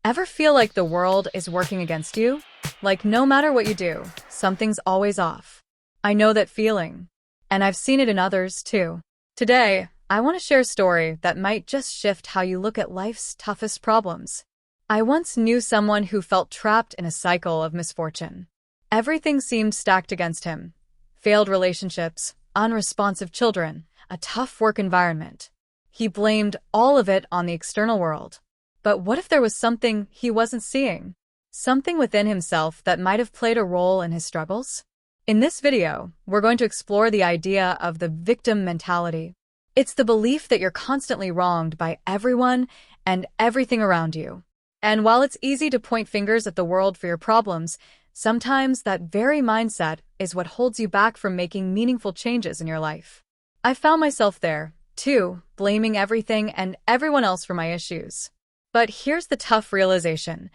Ever feel like the world is working against you? Like no matter what you do, something's always off. I know that feeling. And I've seen it in others too. Today, I want to share a story that might just shift how you look at life's toughest problems. I once knew someone who felt trapped in a cycle of misfortune. Everything seemed stacked against him. Failed relationships, unresponsive children, a tough work environment. He blamed all of it on the external world. But what if there was something he wasn't seeing? Something within himself that might have played a role in his struggles? In this video, we're going to explore the idea of the victim mentality. It's the belief that you're constantly wronged by everyone and everything around you. And while it's easy to point fingers at the world for your problems, sometimes that very mindset is what holds you back from making meaningful changes in your life. I found myself there, too, blaming everything and everyone else for my issues. But here's the tough realization.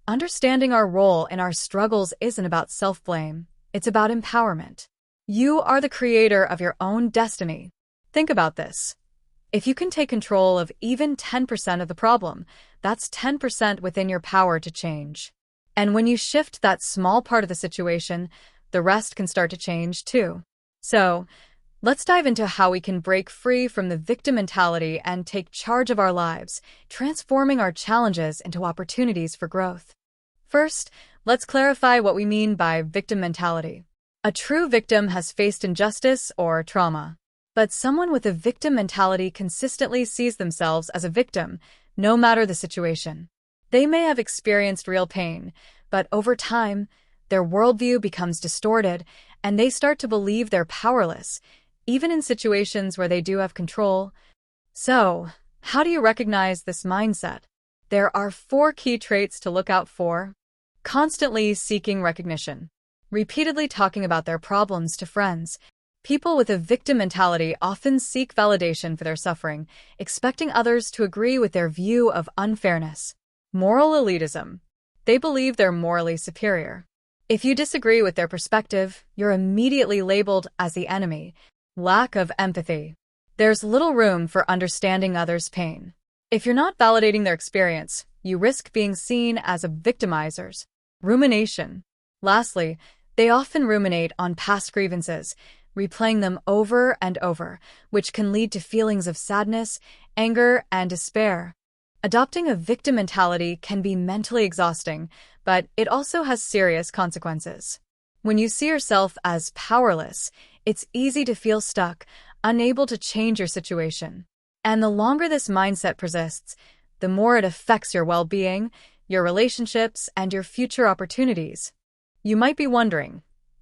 Understanding our role in our struggles isn't about self-blame. It's about empowerment. You are the creator of your own destiny. Think about this. If you can take control of even 10% of the problem, that's 10% within your power to change. And when you shift that small part of the situation, the rest can start to change too. So, let's dive into how we can break free from the victim mentality and take charge of our lives, transforming our challenges into opportunities for growth. First, let's clarify what we mean by victim mentality. A true victim has faced injustice or trauma. But someone with a victim mentality consistently sees themselves as a victim, no matter the situation. They may have experienced real pain, but over time, their worldview becomes distorted, and they start to believe they're powerless, even in situations where they do have control. So, how do you recognize this mindset? There are 4 key traits to look out for. Constantly seeking recognition. Repeatedly talking about their problems to friends. People with a victim mentality often seek validation for their suffering, expecting others to agree with their view of unfairness. Moral elitism. They believe they're morally superior. If you disagree with their perspective, you're immediately labeled as the enemy. Lack of empathy. There's little room for understanding others' pain. If you're not validating their experience, you risk being seen as a victimizers. Rumination. Lastly, they often ruminate on past grievances, replaying them over and over, which can lead to feelings of sadness, anger, and despair. Adopting a victim mentality can be mentally exhausting, but it also has serious consequences. When you see yourself as powerless, it's easy to feel stuck, unable to change your situation. And the longer this mindset persists, the more it affects your well-being, your relationships, and your future opportunities. You might be wondering,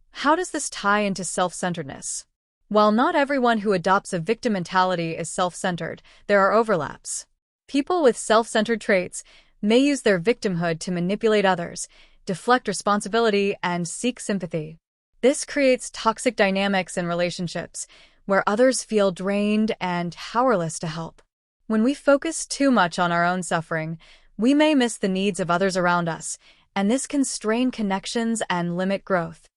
how does this tie into self-centeredness? While not everyone who adopts a victim mentality is self-centered, there are overlaps. People with self-centered traits may use their victimhood to manipulate others, deflect responsibility, and seek sympathy. This creates toxic dynamics in relationships, where others feel drained and powerless to help. When we focus too much on our own suffering, we may miss the needs of others around us, and this can strain connections and limit growth.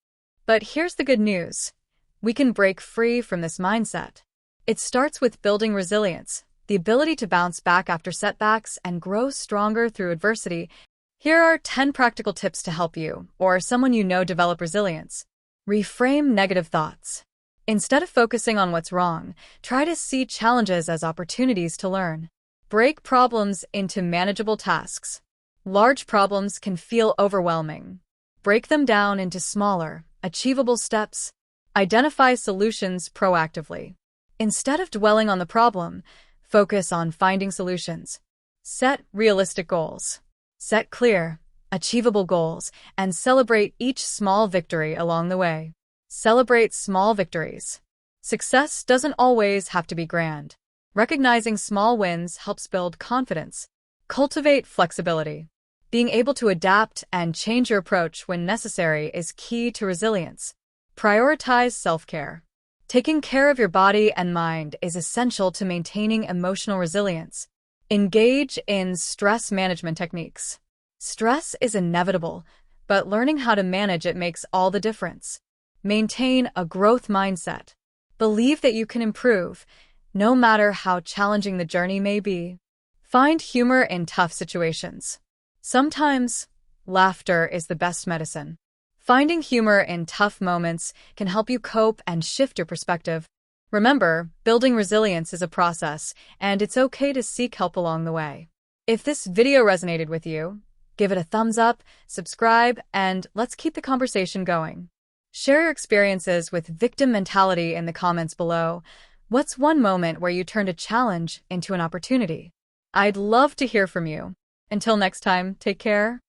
But here's the good news. We can break free from this mindset. It starts with building resilience, the ability to bounce back after setbacks and grow stronger through adversity. Here are 10 practical tips to help you, or someone you know, develop resilience. Reframe negative thoughts. Instead of focusing on what's wrong, try to see challenges as opportunities to learn. Break problems into manageable tasks. Large problems can feel overwhelming. Break them down into smaller, achievable steps. Identify solutions proactively. Instead of dwelling on the problem, focus on finding solutions. Set realistic goals. Set clear, achievable goals, and celebrate each small victory along the way. Celebrate small victories. Success doesn't always have to be grand. Recognizing small wins helps build confidence. Cultivate flexibility. Being able to adapt and change your approach when necessary is key to resilience. Prioritize self-care. Taking care of your body and mind is essential to maintaining emotional resilience. Engage in stress management techniques. Stress is inevitable, but learning how to manage it makes all the difference. Maintain a growth mindset. Believe that you can improve, no matter how challenging the journey may be. Find humor in tough situations. Sometimes, laughter is the best medicine. Finding humor in tough moments can help you cope and shift your perspective. Remember, building resilience is a process, and it's okay to seek help along the way. If this video resonated with you, give it a thumbs up, subscribe, and let's keep the conversation going. Share your experiences with victim mentality in the comments below. What's one moment where you turned a challenge into an opportunity? I'd love to hear from you. Until next time, take care.